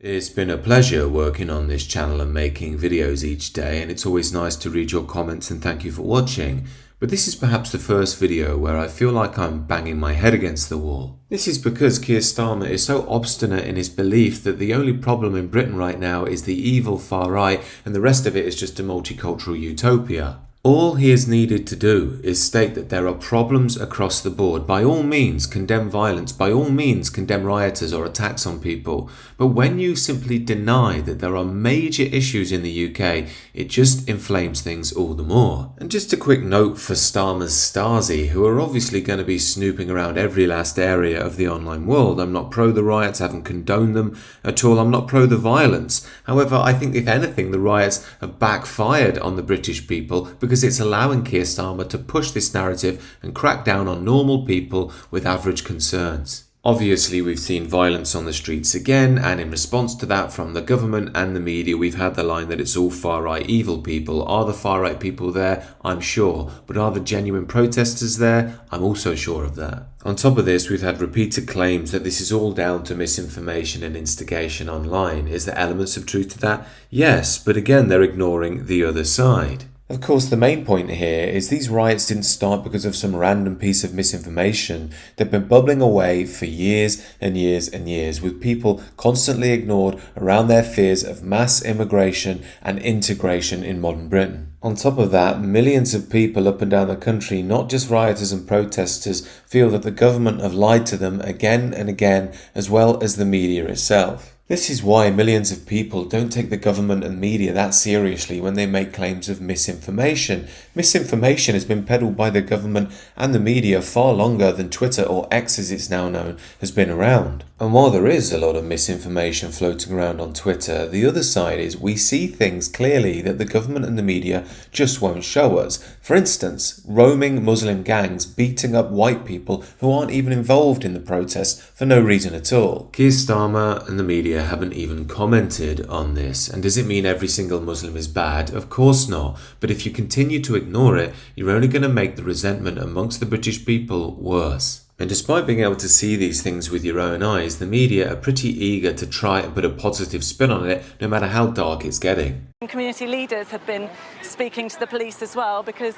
It's been a pleasure working on this channel and making videos each day, and it's always nice to read your comments and thank you for watching. But this is perhaps the first video where I feel like I'm banging my head against the wall. This is because Keir Starmer is so obstinate in his belief that the only problem in Britain right now is the evil far right and the rest of it is just a multicultural utopia. All he has needed to do is state that there are problems across the board. By all means, condemn violence. By all means, condemn rioters or attacks on people. But when you simply deny that there are major issues in the UK, it just inflames things all the more. And just a quick note for Starmer's Stasi, who are obviously going to be snooping around every last area of the online world. I'm not pro the riots, I haven't condoned them at all. I'm not pro the violence. However, I think if anything, the riots have backfired on the British people because it's allowing Keir Starmer to push this narrative and crack down on normal people with average concerns. Obviously, we've seen violence on the streets again, and in response to that from the government and the media, we've had the line that it's all far-right evil people. Are the far-right people there? I'm sure. But are the genuine protesters there? I'm also sure of that. On top of this, we've had repeated claims that this is all down to misinformation and instigation online. Is there elements of truth to that? Yes, but again, they're ignoring the other side. Of course, the main point here is these riots didn't start because of some random piece of misinformation. They've been bubbling away for years and years and years, with people constantly ignored around their fears of mass immigration and integration in modern Britain. On top of that, millions of people up and down the country, not just rioters and protesters, feel that the government have lied to them again and again, as well as the media itself. This is why millions of people don't take the government and media that seriously when they make claims of misinformation. Misinformation has been peddled by the government and the media far longer than Twitter, or X as it's now known, has been around. And while there is a lot of misinformation floating around on Twitter, the other side is we see things clearly that the government and the media just won't show us. For instance, roaming Muslim gangs beating up white people who aren't even involved in the protests for no reason at all. Keir Starmer and the media haven't even commented on this. And does it mean every single Muslim is bad? Of course not. But if you continue to ignore it, you're only going to make the resentment amongst the British people worse. And despite being able to see these things with your own eyes, the media are pretty eager to try and put a positive spin on it, no matter how dark it's getting. Community leaders have been speaking to the police as well because...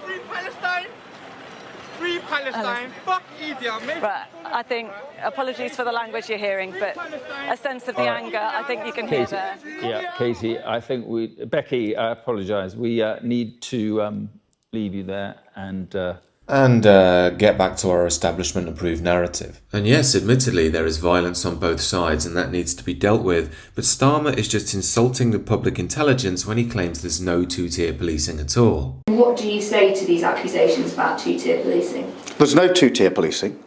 Free Palestine! Free Palestine! Fuck India! Right, I think, apologies for the language you're hearing, but a sense of the anger, I think you can hear there. Yeah, Katie, I think Becky, I apologise. We need to leave you there and get back to our establishment-approved narrative. And yes, admittedly, there is violence on both sides and that needs to be dealt with, but Starmer is just insulting the public intelligence when he claims there's no two-tier policing at all. What do you say to these accusations about two-tier policing? There's no two-tier policing.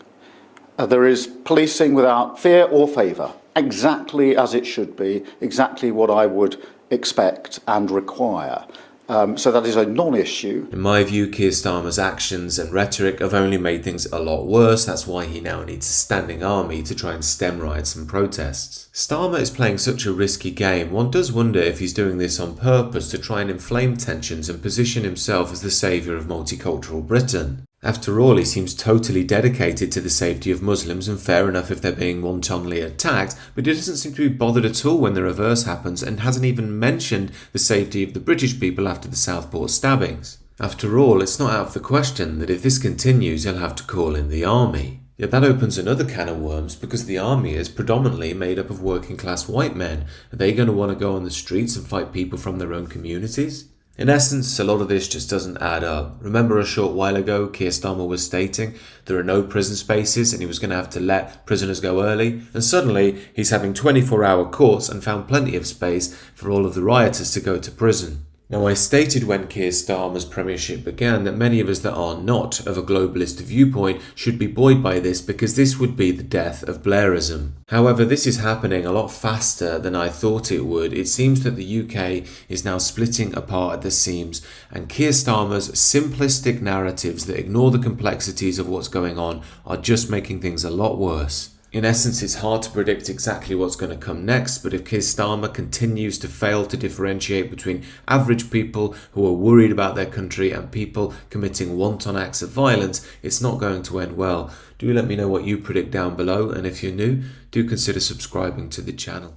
There is policing without fear or favour, exactly as it should be, exactly what I would expect and require. So that is a non-issue. In my view, Keir Starmer's actions and rhetoric have only made things a lot worse. That's why he now needs a standing army to try and stem riots and protests. Starmer is playing such a risky game. One does wonder if he's doing this on purpose to try and inflame tensions and position himself as the saviour of multicultural Britain. After all, he seems totally dedicated to the safety of Muslims, and fair enough if they're being wantonly attacked, but he doesn't seem to be bothered at all when the reverse happens and hasn't even mentioned the safety of the British people after the Southport stabbings. After all, it's not out of the question that if this continues, he'll have to call in the army. Yet that opens another can of worms because the army is predominantly made up of working class white men. Are they going to want to go on the streets and fight people from their own communities? In essence, a lot of this just doesn't add up. Remember a short while ago, Keir Starmer was stating there are no prison spaces and he was going to have to let prisoners go early. And suddenly, he's having 24-hour courts and found plenty of space for all of the rioters to go to prison. Now, I stated when Keir Starmer's premiership began that many of us that are not of a globalist viewpoint should be buoyed by this because this would be the death of Blairism. However, this is happening a lot faster than I thought it would. It seems that the UK is now splitting apart at the seams, and Keir Starmer's simplistic narratives that ignore the complexities of what's going on are just making things a lot worse. In essence, it's hard to predict exactly what's going to come next, but if Keir Starmer continues to fail to differentiate between average people who are worried about their country and people committing wanton acts of violence, it's not going to end well. Do let me know what you predict down below, and if you're new, do consider subscribing to the channel.